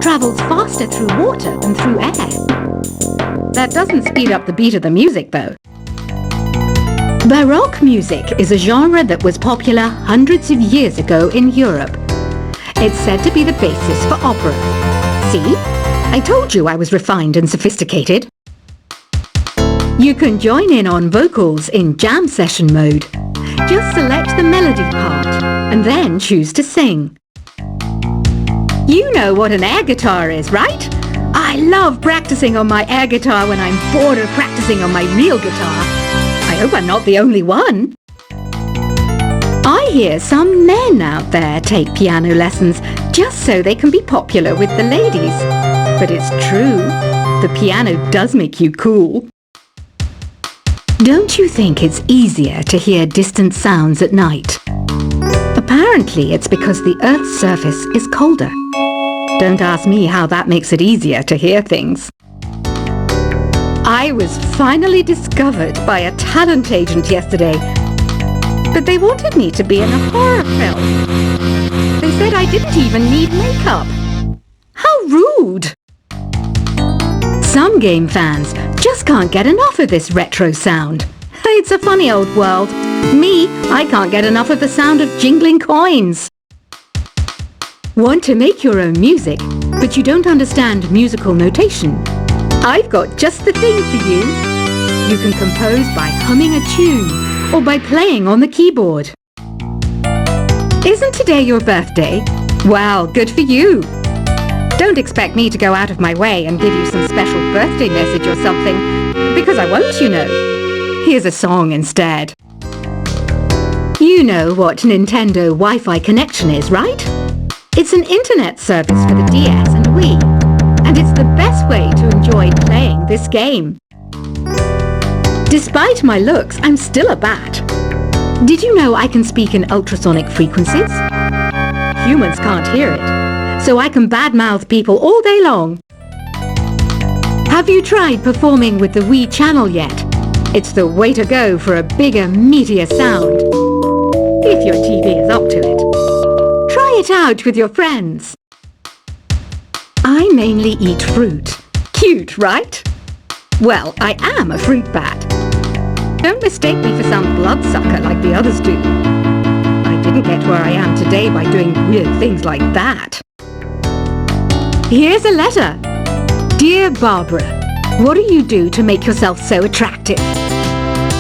travels faster through water than through air. That doesn't speed up the beat of the music, though. Baroque music is a genre that was popular hundreds of years ago in Europe. It's said to be the basis for opera. See? I told you I was refined and sophisticated. You can join in on vocals in jam session mode. Just select the melody part and then choose to sing. You know what an air guitar is, right? I love practicing on my air guitar when I'm bored of practicing on my real guitar. I hope I'm not the only one. I hear some men out there take piano lessons just so they can be popular with the ladies. But it's true, the piano does make you cool. Don't you think it's easier to hear distant sounds at night? Apparently it's because the Earth's surface is colder. Don't ask me how that makes it easier to hear things. I was finally discovered by a talent agent yesterday, but they wanted me to be in a horror film. They said I didn't even need makeup. How rude! Some game fans just can't get enough of this retro sound. It's a funny old world. Me, I can't get enough of the sound of jingling coins. Want to make your own music, but you don't understand musical notation? I've got just the thing for you. You can compose by humming a tune or by playing on the keyboard. Isn't today your birthday? Well, good for you. Don't expect me to go out of my way and give you some special birthday message or something, because I won't, you know. Here's a song instead. You know what Nintendo Wi-Fi connection is, right? It's an internet service for the DS and Wii, and it's the best way to enjoy playing this game. Despite my looks, I'm still a bat. Did you know I can speak in ultrasonic frequencies? Humans can't hear it, so I can badmouth people all day long. Have you tried performing with the Wii channel yet? It's the way to go for a bigger, meatier sound. If your TV is up to it. Try it out with your friends. I mainly eat fruit. Cute, right? Well, I am a fruit bat. Don't mistake me for some bloodsucker like the others do. I didn't get where I am today by doing weird things like that. Here's a letter. Dear Barbara, what do you do to make yourself so attractive?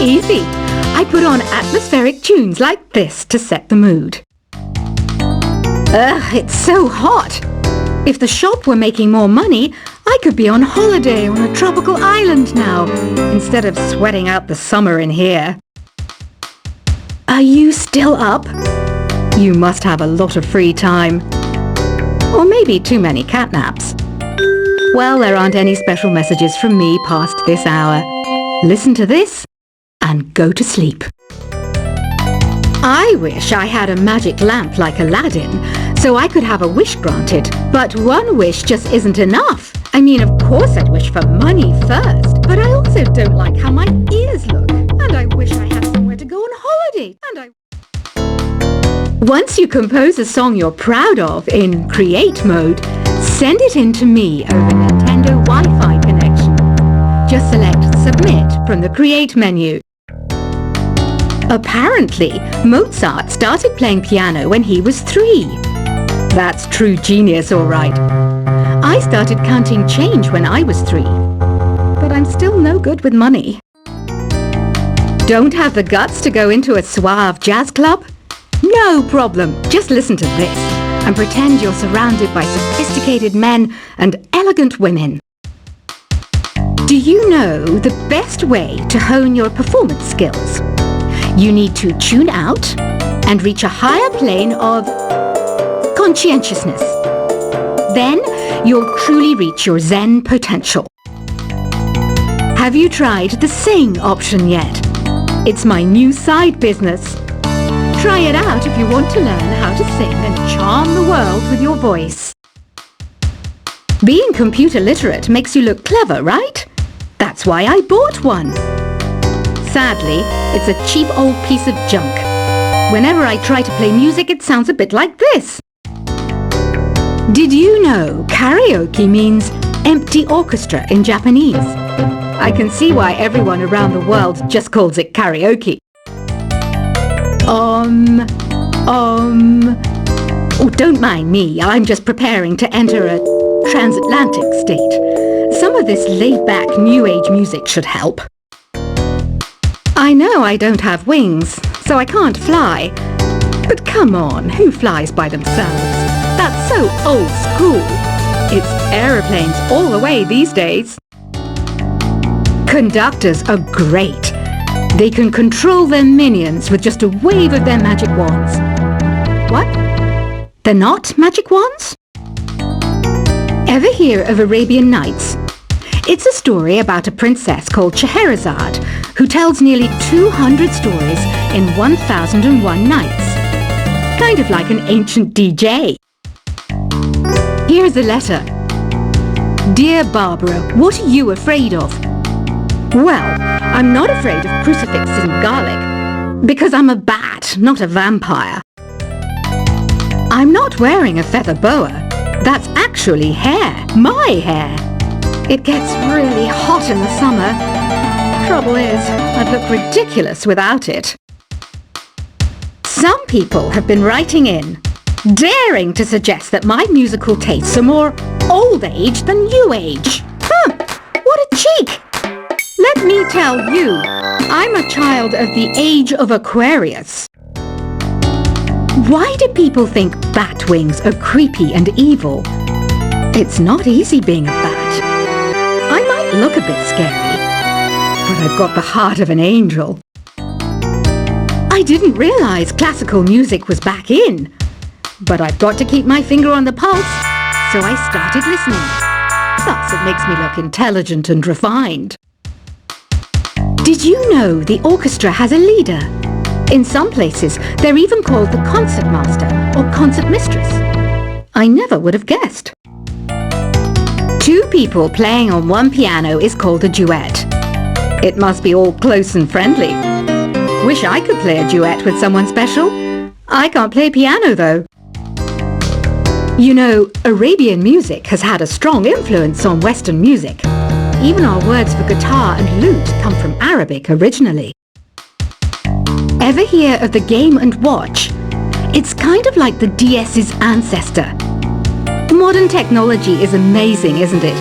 Easy. I put on atmospheric tunes like this to set the mood. Ugh, it's so hot. If the shop were making more money, I could be on holiday on a tropical island now, instead of sweating out the summer in here. Are you still up? You must have a lot of free time. Or maybe too many catnaps. Well, there aren't any special messages from me past this hour. Listen to this and go to sleep. I wish I had a magic lamp like Aladdin, so I could have a wish granted. But one wish just isn't enough. I mean, of course I'd wish for money first, but I also don't like how my ears look. And I wish I had somewhere to go on holiday. Once you compose a song you're proud of in Create mode, send it in to me over Nintendo Wi-Fi connection. Just select Submit from the Create menu. Apparently, Mozart started playing piano when he was 3. That's true genius, all right. I started counting change when I was 3, but I'm still no good with money. Don't have the guts to go into a suave jazz club? No problem. Just listen to this and pretend you're surrounded by sophisticated men and elegant women. Do you know the best way to hone your performance skills? You need to tune out and reach a higher plane of conscientiousness. Then you'll truly reach your Zen potential. Have you tried the Sing option yet? It's my new side business. Try it out if you want to learn how to sing and charm the world with your voice. Being computer literate makes you look clever, right? That's why I bought one. Sadly, it's a cheap old piece of junk. Whenever I try to play music, it sounds a bit like this. Did you know karaoke means empty orchestra in Japanese? I can see why everyone around the world just calls it karaoke. Oh, don't mind me. I'm just preparing to enter a transatlantic state. Some of this laid-back New Age music should help. I know I don't have wings, so I can't fly. But come on, who flies by themselves? That's so old school. It's aeroplanes all the way these days. Conductors are great. They can control their minions with just a wave of their magic wands. What? They're not magic wands? Ever hear of Arabian Nights? It's a story about a princess called Scheherazade who tells nearly 200 stories in 1001 nights. Kind of like an ancient DJ. Here's a letter. Dear Barbara, what are you afraid of? Well, I'm not afraid of crucifixes and garlic, because I'm a bat, not a vampire. I'm not wearing a feather boa. That's actually hair, my hair. It gets really hot in the summer. Trouble is, I'd look ridiculous without it. Some people have been writing in, daring to suggest that my musical tastes are more old age than new age. What a cheek! Let me tell you, I'm a child of the age of Aquarius. Why do people think bat wings are creepy and evil? It's not easy being a bat. I might look a bit scary, but I've got the heart of an angel. I didn't realize classical music was back in, but I've got to keep my finger on the pulse, so I started listening. Plus, it makes me look intelligent and refined. Did you know the orchestra has a leader? In some places, they're even called the concertmaster or concertmistress. I never would have guessed. Two people playing on one piano is called a duet. It must be all close and friendly. Wish I could play a duet with someone special. I can't play piano though. You know, Arabian music has had a strong influence on Western music. Even our words for guitar and lute come from Arabic originally. Ever hear of the Game & Watch? It's kind of like the DS's ancestor. Modern technology is amazing, isn't it?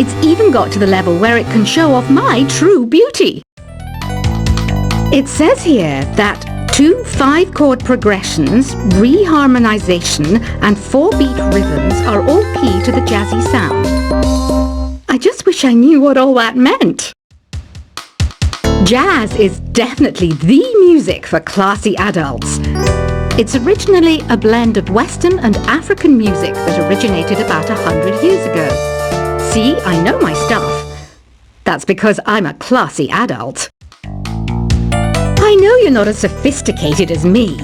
It's even got to the level where it can show off my true beauty. It says here that 2 5-chord progressions, reharmonization and 4-beat rhythms are all key to the jazzy sound. I just wish I knew what all that meant. Jazz is definitely the music for classy adults. It's originally a blend of Western and African music that originated about 100 years ago. See, I know my stuff. That's because I'm a classy adult. I know you're not as sophisticated as me,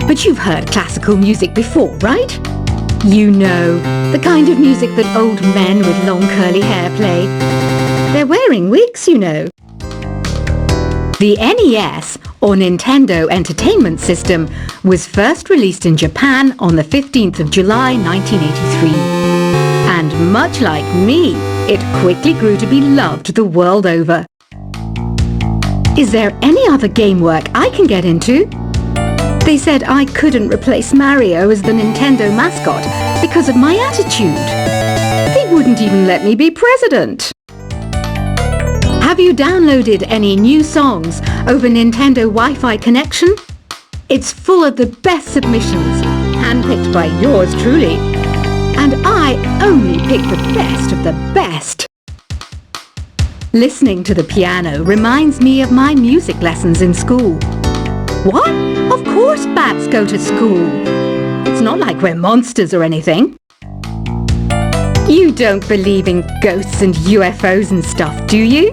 but you've heard classical music before, right? You know, the kind of music that old men with long curly hair play. They're wearing wigs, you know. The NES, or Nintendo Entertainment System, was first released in Japan on the 15th of July 1983. And much like me, it quickly grew to be loved the world over. Is there any other game work I can get into? They said I couldn't replace Mario as the Nintendo mascot because of my attitude. They wouldn't even let me be president. Have you downloaded any new songs over Nintendo Wi-Fi connection? It's full of the best submissions, handpicked by yours truly. And I only pick the best of the best. Listening to the piano reminds me of my music lessons in school. What? Of course bats go to school. It's not like we're monsters or anything. You don't believe in ghosts and UFOs and stuff, do you?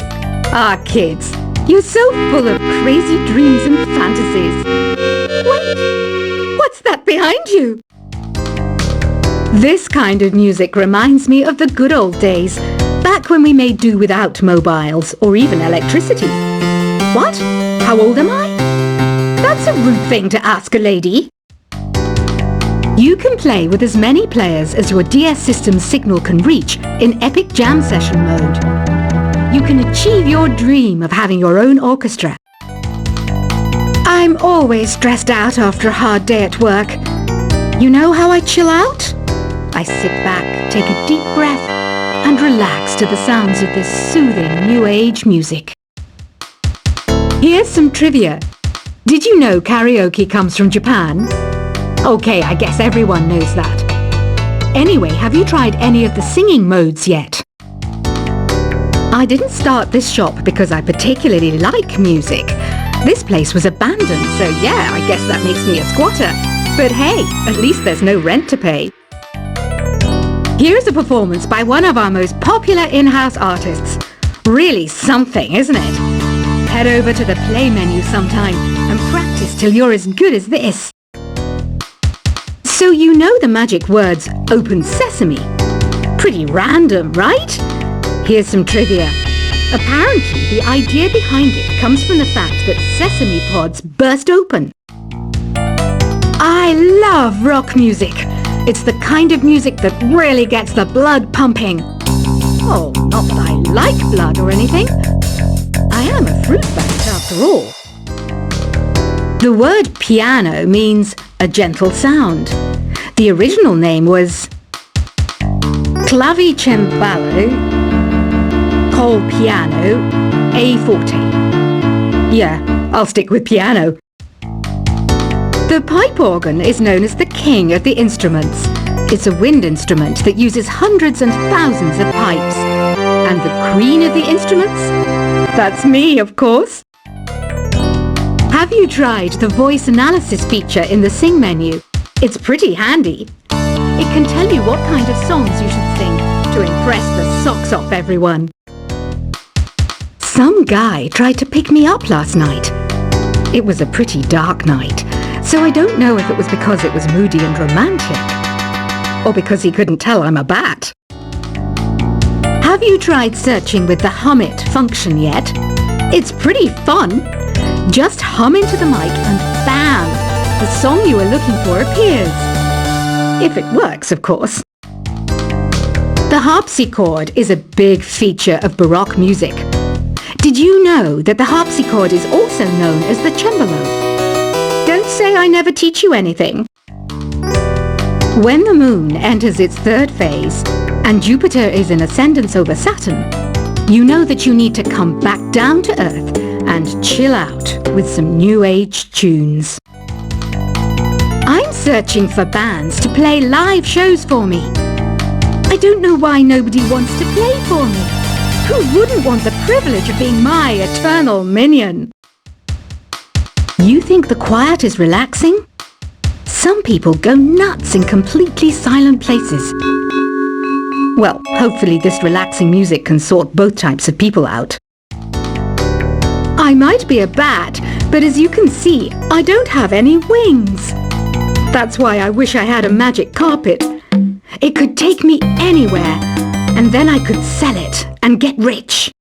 Ah, kids, you're so full of crazy dreams and fantasies. Wait, what's that behind you? This kind of music reminds me of the good old days, back when we made do without mobiles or even electricity. What? How old am I? That's a rude thing to ask a lady. You can play with as many players as your DS system's signal can reach in Epic Jam Session mode. You can achieve your dream of having your own orchestra. I'm always stressed out after a hard day at work. You know how I chill out? I sit back, take a deep breath, and relax to the sounds of this soothing new age music. Here's some trivia. Did you know karaoke comes from Japan? Okay, I guess everyone knows that. Anyway, have you tried any of the singing modes yet? I didn't start this shop because I particularly like music. This place was abandoned, so yeah, I guess that makes me a squatter. But hey, at least there's no rent to pay. Here's a performance by one of our most popular in-house artists. Really something, isn't it? Head over to the play menu sometime and practice till you're as good as this. So you know the magic words "Open Sesame"? Pretty random, right? Here's some trivia. Apparently, the idea behind it comes from the fact that sesame pods burst open. I love rock music. It's the kind of music that really gets the blood pumping. Oh, not that I like blood or anything. I am a fruit bat after all. The word piano means a gentle sound. The original name was clavicembalo col piano a forte. Yeah, I'll stick with piano. The pipe organ is known as the king of the instruments. It's a wind instrument that uses hundreds and thousands of pipes. And the queen of the instruments? That's me, of course. Have you tried the voice analysis feature in the Sing menu? It's pretty handy. It can tell you what kind of songs you should sing to impress the socks off everyone. Some guy tried to pick me up last night. It was a pretty dark night, so I don't know if it was because it was moody and romantic, or because he couldn't tell I'm a bat. Have you tried searching with the Hum It function yet? It's pretty fun. Just hum into the mic and bam! The song you are looking for appears. If it works, of course. The harpsichord is a big feature of Baroque music. Did you know that the harpsichord is also known as the cembalo? Don't say I never teach you anything. When the moon enters its third phase and Jupiter is in ascendance over Saturn, you know that you need to come back down to Earth and chill out with some new age tunes. I'm searching for bands to play live shows for me. I don't know why nobody wants to play for me. Who wouldn't want the privilege of being my eternal minion? You think the quiet is relaxing? Some people go nuts in completely silent places. Well, hopefully this relaxing music can sort both types of people out. I might be a bat, but as you can see, I don't have any wings. That's why I wish I had a magic carpet. It could take me anywhere, and then I could sell it and get rich.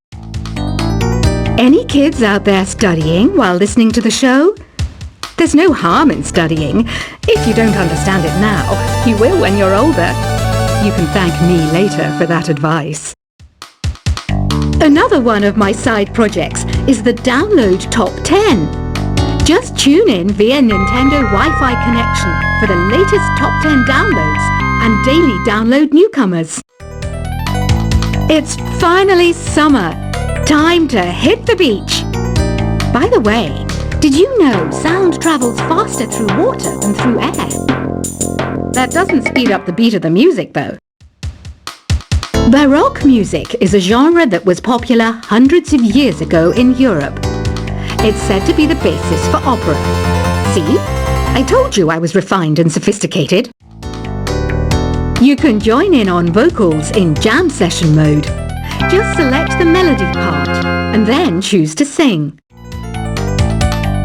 Any kids out there studying while listening to the show? There's no harm in studying. If you don't understand it now, you will when you're older. You can thank me later for that advice. Another one of my side projects is the Download Top 10. Just tune in via Nintendo Wi-Fi connection for the latest Top 10 downloads and daily download newcomers. It's finally summer. Time to hit the beach. By the way, did you know sound travels faster through water than through air? That doesn't speed up the beat of the music, though. Baroque music is a genre that was popular hundreds of years ago in Europe. It's said to be the basis for opera. See? I told you I was refined and sophisticated. You can join in on vocals in jam session mode. Just select the melody part and then choose to sing.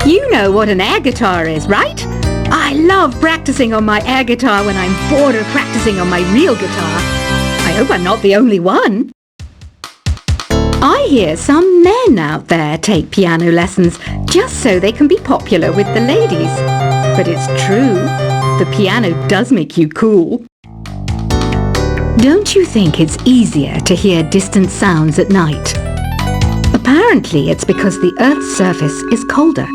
You know what an air guitar is, right? I love practicing on my air guitar when I'm bored of practicing on my real guitar. I hope I'm not the only one. I hear some men out there take piano lessons just so they can be popular with the ladies. But it's true. The piano does make you cool. Don't you think it's easier to hear distant sounds at night? Apparently, it's because the Earth's surface is colder.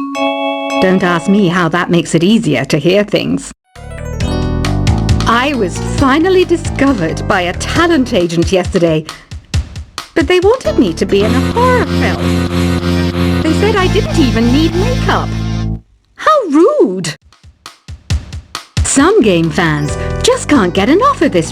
Don't ask me how that makes it easier to hear things. I was finally discovered by a talent agent yesterday, but they wanted me to be in a horror film. They said I didn't even need makeup. How rude! Some game fans just can't get enough of this